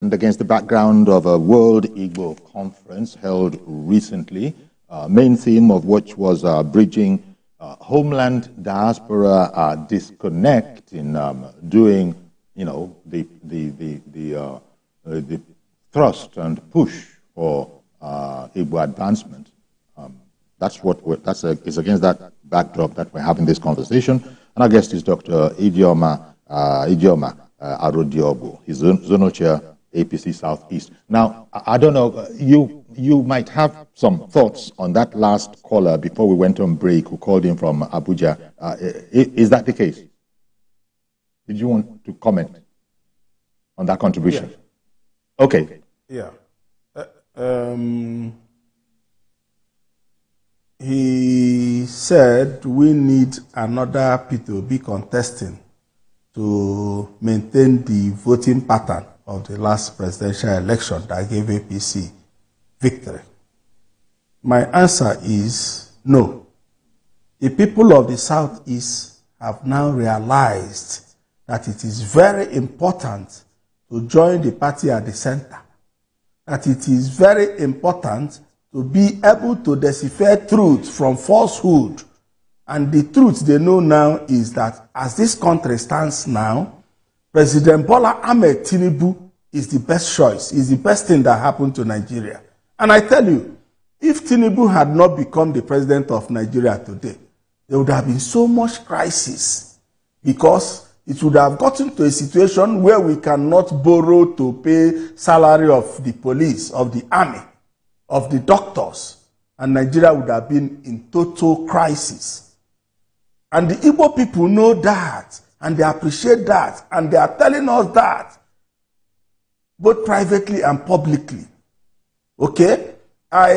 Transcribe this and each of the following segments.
And against the background of a World Igbo Conference held recently, main theme of which was bridging homeland diaspora disconnect in doing, the thrust and push for Igbo advancement. It's against that backdrop that we're having this conversation. And our guest is Dr. Ijeomah Arodiogbu. He's Zonal Chair, APC Southeast. Now, I don't know, you might have some thoughts on that last caller before we went on break, who called in from Abuja. Is that the case? Did you want to comment on that contribution? Yeah. Okay. Yeah. He said we need another P2B contesting to maintain the voting pattern of the last presidential election that gave APC victory. My answer is no. The people of the Southeast have now realized that it is very important to join the party at the center, that it is very important to be able to decipher truth from falsehood. And the truth they know now is that as this country stands now, President Bola Ahmed Tinubu is the best choice, is the best thing that happened to Nigeria. And I tell you, if Tinubu had not become the president of Nigeria today, there would have been so much crisis, because it would have gotten to a situation where we cannot borrow to pay salary of the police, of the army, of the doctors, and Nigeria would have been in total crisis. And the Igbo people know that, and they appreciate that, and they are telling us that, both privately and publicly. Okay? I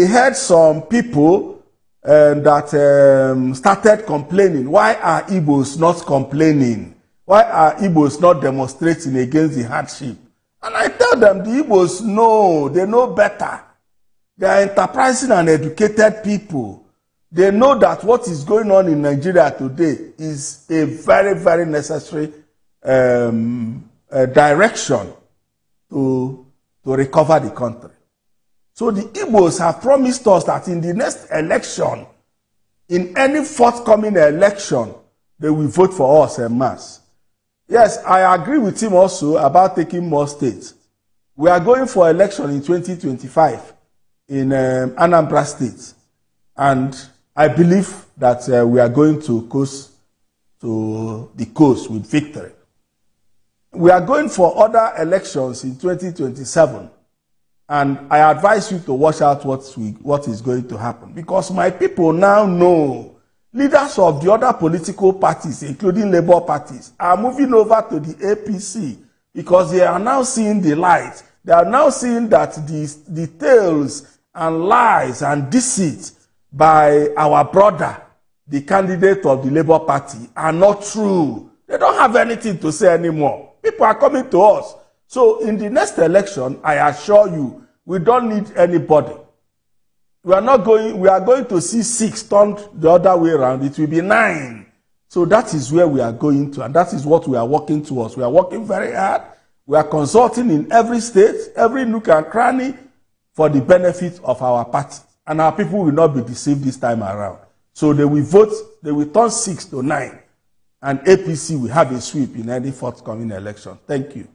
heard some people that started complaining. Why are Igbos not complaining? Why are Igbos not demonstrating against the hardship? And I tell them, the Igbos know, they know better. They are enterprising and educated people. They know that what is going on in Nigeria today is a very, very necessary direction to recover the country. So the Igbos have promised us that in the next election, in any forthcoming election, they will vote for us en masse. Yes, I agree with him also about taking more states. We are going for election in 2025 in Anambra State. And I believe that we are going to coast to the coast with victory. We are going for other elections in 2027. And I advise you to watch out what is going to happen. Because my people now know leaders of the other political parties, including Labour parties, are moving over to the APC because they are now seeing the light. They are now seeing that the tales and lies and deceit by our brother, the candidate of the Labour Party, are not true. They don't have anything to say anymore. People are coming to us. So in the next election, I assure you, we don't need anybody. We are going to see 6 turned the other way around. It will be 9. So that is where we are going to, and that is what we are working towards. We are working very hard. We are consulting in every state, every nook and cranny, for the benefit of our party. And our people will not be deceived this time around. So they will vote, they will turn 6 to 9. And APC will have a sweep in any forthcoming election. Thank you.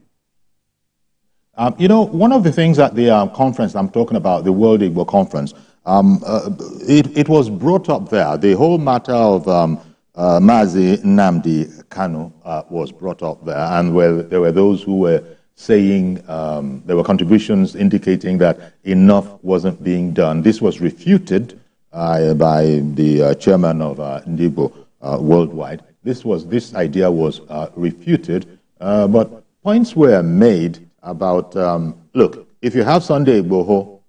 One of the things at the conference I'm talking about, the World Igbo Conference, it was brought up there. The whole matter of Mazi Nnamdi Kanu was brought up there. And there were those who were saying there were contributions indicating that enough wasn't being done. This was refuted by the chairman of Igbo Worldwide. This idea was refuted, but points were made about, look, if you have Sunday Igboho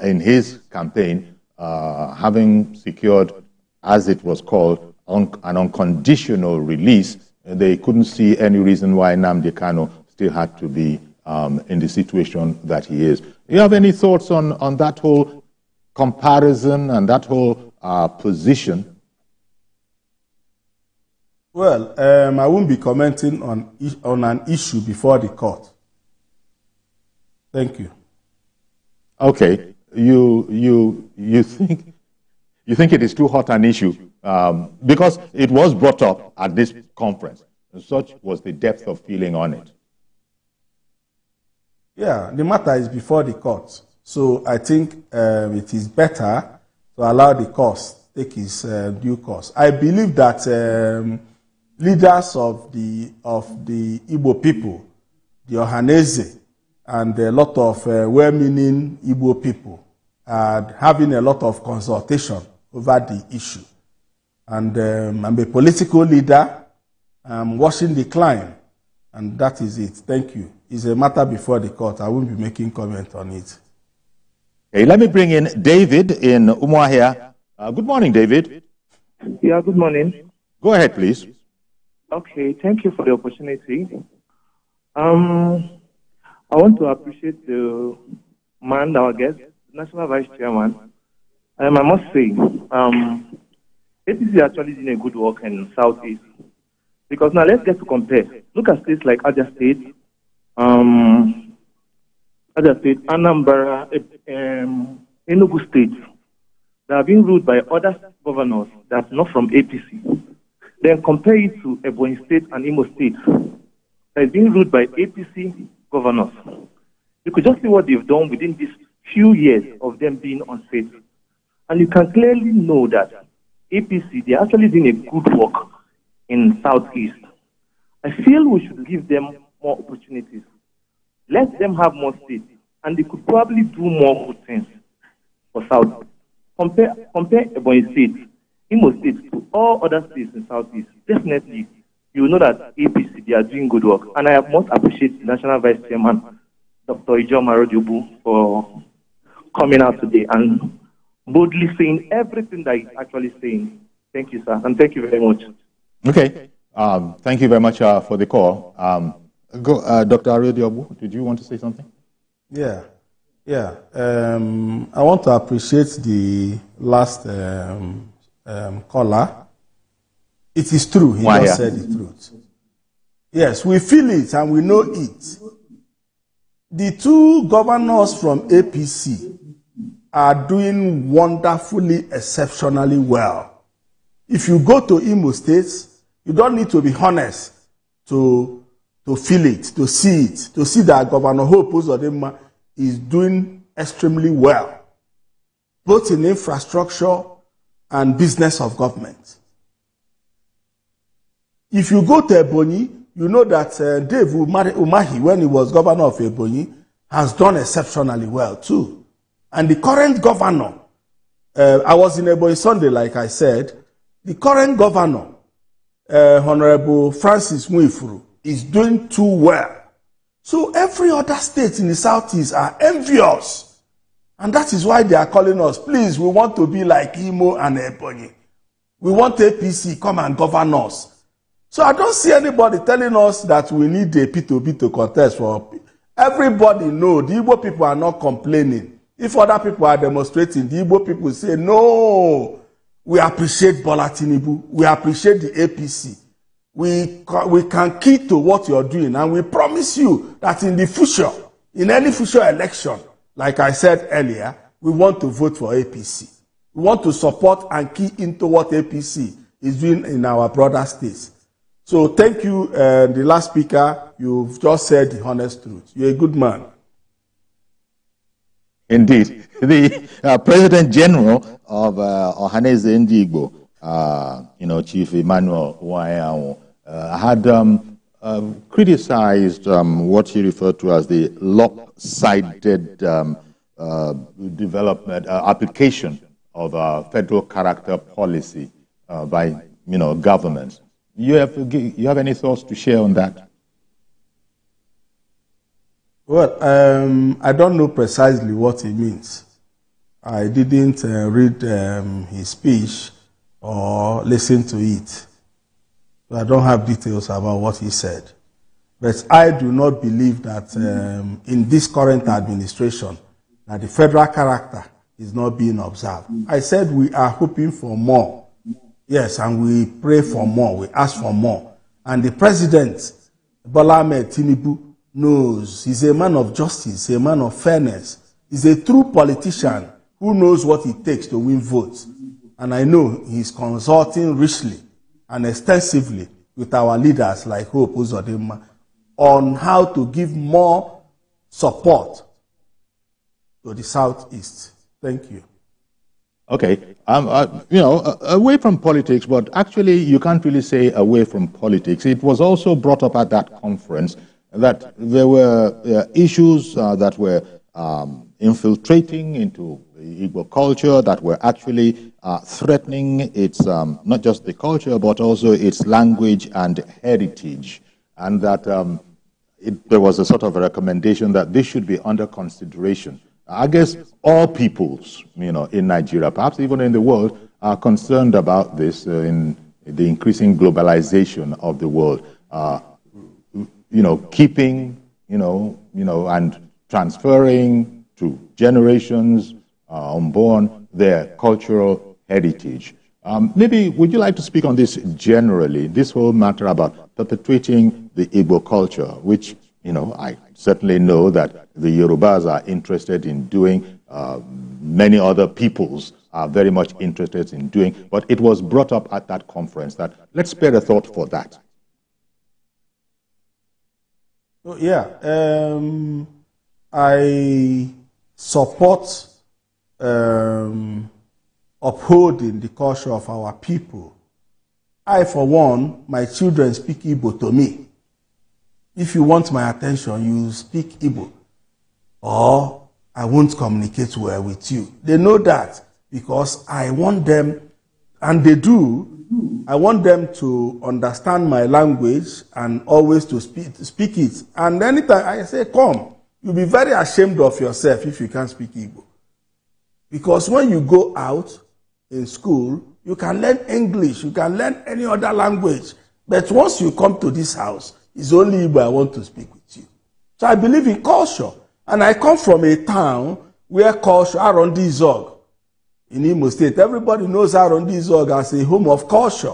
in his campaign, having secured, as it was called, an unconditional release, they couldn't see any reason why Nnamdi Kanu still had to be in the situation that he is. Do you have any thoughts on that whole comparison and that whole position? Well, I won't be commenting on an issue before the court. Thank you. Okay, you think it is too hot an issue because it was brought up at this conference. And such was the depth of feeling on it. Yeah, the matter is before the court, so I think it is better to allow the court take its due course. I believe that leaders of the Igbo people, the Ohaneze, and a lot of well-meaning Igbo people are having a lot of consultation over the issue. And I'm a political leader. I'm watching the climb, and that is it. Thank you. It's a matter before the court. I won't be making comment on it. Okay, let me bring in David in Umuahia. Good morning, David. Yeah, good morning. Go ahead, please. Okay, thank you for the opportunity. I want to appreciate the man, our guest, National Vice Chairman. I must say, APC is actually doing a good work in Southeast. Because now let's get to compare. Look at states like Abia State, Anambra, Enugu State. They are being ruled by other governors that are not from APC. Then compare it to Ebonyi State and Imo State that is being ruled by APC governors. You could just see what they've done within these few years of them being on state. And you can clearly know that APC, they're actually doing a good work in Southeast. I feel we should give them more opportunities. Let them have more states, and they could probably do more good things for South. Compare Ebonyi State, Imo State to all other states in Southeast. Definitely, you will know that APC, they are doing good work. And I must appreciate the National Vice Chairman, Dr. Ijeomah Arodiogbu, for coming out today and boldly saying everything that he's actually saying. Thank you, sir, and thank you very much. Okay. Thank you very much for the call. Dr. Arodiogbu, did you want to say something? Yeah. I want to appreciate the last caller. It is true. He just said the truth. Yes, we feel it and we know it. The two governors from APC are doing wonderfully, exceptionally well. If you go to Imo State, you don't need to be honest to feel it, to see that Governor Hope Uzodinma is doing extremely well, both in infrastructure and business of government. If you go to Ebonyi, you know that Dave Umahi, when he was governor of Ebonyi, has done exceptionally well too. And the current governor, I was in Ebonyi Sunday, like I said, the current governor, Honorable Francis Mwifuru, is doing too well. So every other state in the Southeast are envious. And that is why they are calling us, please, we want to be like Imo and Ebonyi. We want APC come and govern us. So I don't see anybody telling us that we need a P2B to contest for. Everybody knows the Igbo people are not complaining. If other people are demonstrating, the Igbo people say, no, we appreciate Bola Tinubu. We appreciate the APC. We can key to what you're doing, and we promise you that in the future, in any future election, like I said earlier, we want to vote for APC. We want to support and key into what APC is doing in our brother states. So thank you, the last speaker. You've just said the honest truth. You're a good man. Indeed. The President General of Ohaneze Ndigbo, Chief Emmanuel Uwayawo, had criticized what he referred to as the lopsided development, application of federal character policy by, governments. You have any thoughts to share on that? Well, I don't know precisely what he means. I didn't read his speech or listen to it. So I don't have details about what he said. But I do not believe that in this current administration, that the federal character is not being observed. I said we are hoping for more. Yes, and we pray for more. We ask for more. And the president, Bola Ahmed Tinubu, knows, he's a man of justice, a man of fairness. He's a true politician who knows what it takes to win votes. And I know he's consulting richly and extensively with our leaders like Hope Uzodimma on how to give more support to the Southeast. Thank you. Okay, away from politics, but actually you can't really say away from politics. It was also brought up at that conference that there were issues that were infiltrating into the Igbo culture, that were actually threatening its, not just the culture, but also its language and heritage, and that there was a sort of a recommendation that this should be under consideration. I guess all peoples, in Nigeria, perhaps even in the world, are concerned about this in the increasing globalization of the world. Keeping, and transferring to generations unborn their cultural heritage. Maybe would you like to speak on this generally, this whole matter about perpetuating the Igbo culture, which, I certainly know that the Yorubas are interested in doing, many other peoples are very much interested in doing, but it was brought up at that conference that let's spare a thought for that. Yeah, I support upholding the culture of our people. I, for one, my children speak Igbo to me. If you want my attention, you speak Igbo, or I won't communicate well with you. They know that because I want them, and they do, I want them to understand my language and always to speak it. And anytime I say, come, you'll be very ashamed of yourself if you can't speak Igbo. Because when you go out in school, you can learn English, you can learn any other language. But once you come to this house, it's only Igbo I want to speak with you. So I believe in culture. And I come from a town where culture, Arondi Zog, in Imo State. Everybody knows Arondi Zog as a home of culture.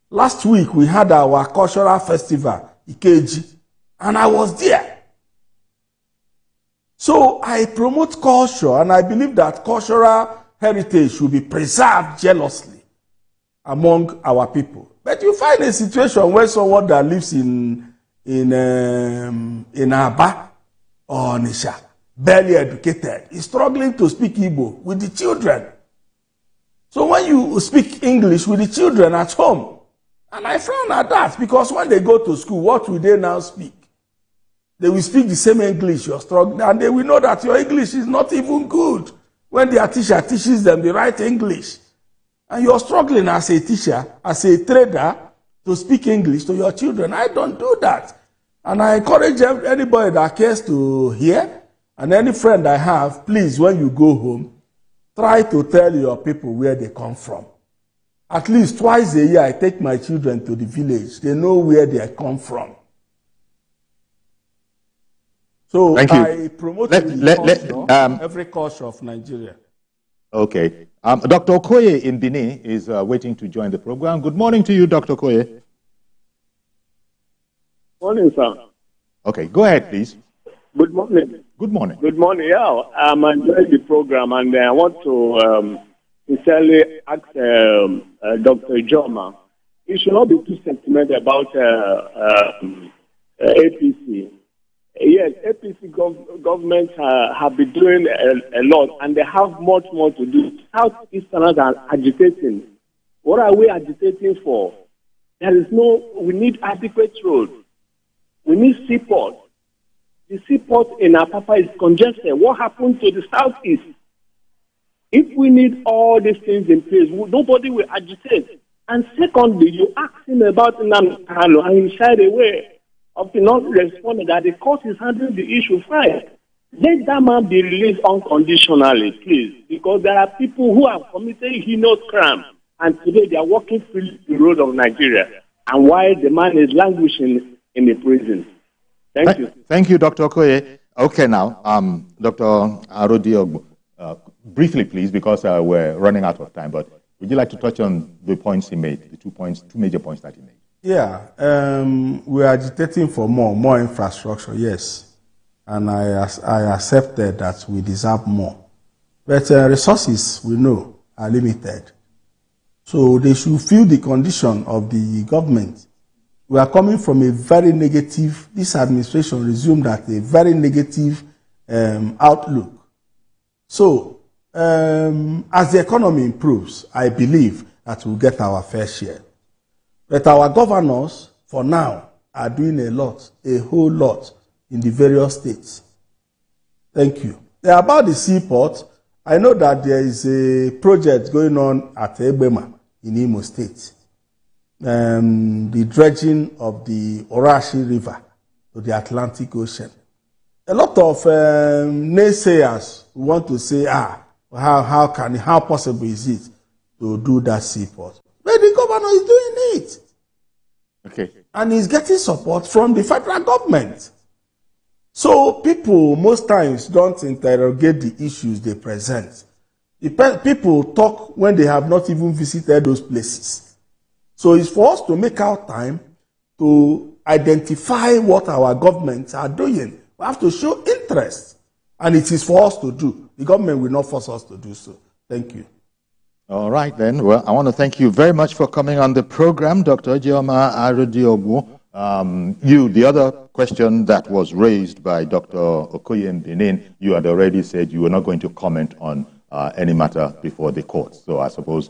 Last week, we had our cultural festival, Ikeji, and I was there. So I promote culture, and I believe that cultural heritage should be preserved jealously among our people. But you find a situation where someone that lives in Aba or Nisha, barely educated, is struggling to speak Igbo with the children. So when you speak English with the children at home, and I frown at that, because when they go to school, what will they now speak? They will speak the same English you're struggling, and they will know that your English is not even good when their teacher teaches them the right English. And you're struggling as a teacher, as a trader, to speak English to your children. I don't do that. And I encourage anybody that cares to hear, and any friend I have, please, when you go home, try to tell your people where they come from. At least twice a year, I take my children to the village. They know where they come from. So I promote every culture of Nigeria. Okay. Dr. Okoye in Benin is waiting to join the program. Good morning to you, Dr. Okoye. Morning, sir. Okay, go ahead, please. Good morning. Good morning. Good morning. Yeah, I'm enjoying the program, and I want to sincerely ask Dr. Ijeomah. You should not be too sentimental about APC. Yes, APC government have been doing a lot, and they have much more to do. Southeasterners are agitating. What are we agitating for? We need adequate roads. We need seaport. The seaport in Apapa is congested. What happened to the Southeast? If we need all these things in place, nobody will agitate. And secondly, you asked him about Nnamdi Kanu, and he shied away. Up to not responding that the court is handling the issue fine. Let that man be released unconditionally, please, because there are people who have committed heinous crime, and today they are walking freely the road of Nigeria, and while the man is languishing in the prison. Thank you. Thank you, Dr. Okoye. Okay, now, Dr. Arodiogbu, briefly, please, because we're running out of time, but would you like to touch on the points he made, the two major points that he made? Yeah, we're agitating for more infrastructure, yes. And I accepted that we deserve more. But resources, we know, are limited. So they should feel the condition of the government. We are coming from a very negative, this administration resumed at a very negative outlook. So, as the economy improves, I believe that we'll get our fair share. But our governors, for now, are doing a whole lot, in the various states. Thank you. About the seaport, I know that there is a project going on at Ijeomah in Imo State. The dredging of the Orashi River to the Atlantic Ocean. A lot of naysayers want to say, how possible is it to do that seaport? But the governor is doing it. Okay. And he's getting support from the federal government. So people most times don't interrogate the issues they present. People talk when they have not even visited those places. So it's for us to make our time to identify what our governments are doing. We have to show interest. And it is for us to do. The government will not force us to do so. Thank you. All right, then. Well, I want to thank you very much for coming on the program, Dr. Ijeomah Arodiogbu. The other question that was raised by Dr. Okoye Benin, you had already said you were not going to comment on any matter before the court. So I suppose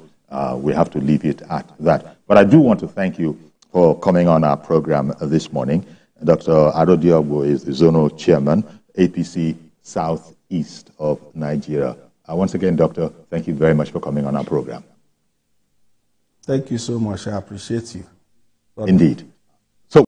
we have to leave it at that. But I do want to thank you for coming on our program this morning. Dr. Arodiogbu is the zonal chairman, APC Southeast of Nigeria. Once again, Doctor, thank you very much for coming on our program. Thank you so much. I appreciate you. Indeed.